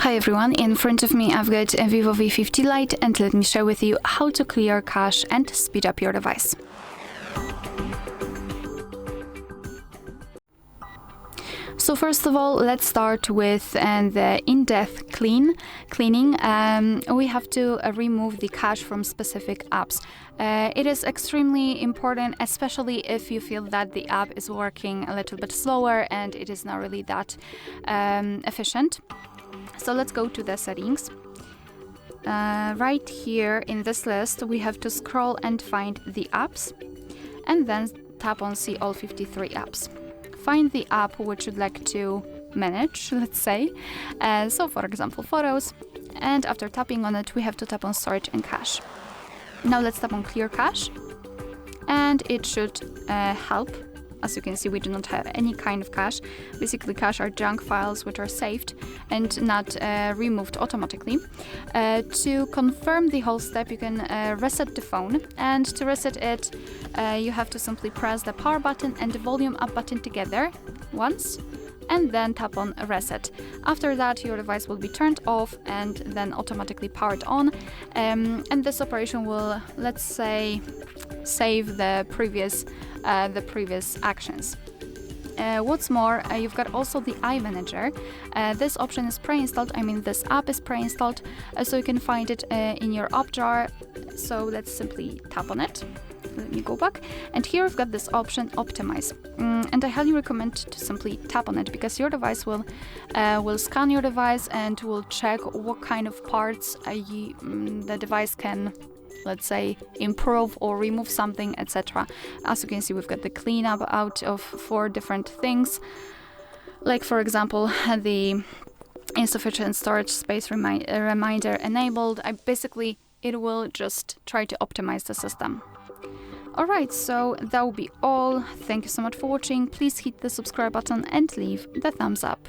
Hi everyone, in front of me I've got a VIVO V50 Lite and let me share with you how to clear cache and speed up your device. So first of all, let's start with the in-depth cleaning. We have to remove the cache from specific apps. It is extremely important, especially if you feel that the app is working a little bit slower and it is not really that efficient. So let's go to the settings. Right here in this list, we have to scroll and find the apps and then tap on See all 53 apps. Find the app which you'd like to manage, let's say. So for example, photos. And after tapping on it, we have to tap on Storage and Cache. Now let's tap on Clear Cache. And it should help. As you can see, we do not have any kind of cache. Basically, cache are junk files which are saved and not removed automatically. To confirm the whole step, you can reset the phone. And to reset it, you have to simply press the power button and the volume up button together once, and then tap on Reset. After that, your device will be turned off and then automatically powered on. And this operation will, let's say, save the previous actions. What's more, you've got also the iManager. This option is pre-installed, this app is pre-installed, so you can find it in your app drawer. So let's simply tap on it. Let me go back. And here we've got this option, Optimize. And I highly recommend to simply tap on it because your device will scan your device and will check what kind of parts the device can, let's say, improve or remove something, etc. As you can see, we've got the cleanup out of 4 different things. Like, for example, the insufficient storage space reminder enabled. Basically, it will just try to optimize the system. Alright, so that will be all. Thank you so much for watching. Please hit the subscribe button and leave the thumbs up.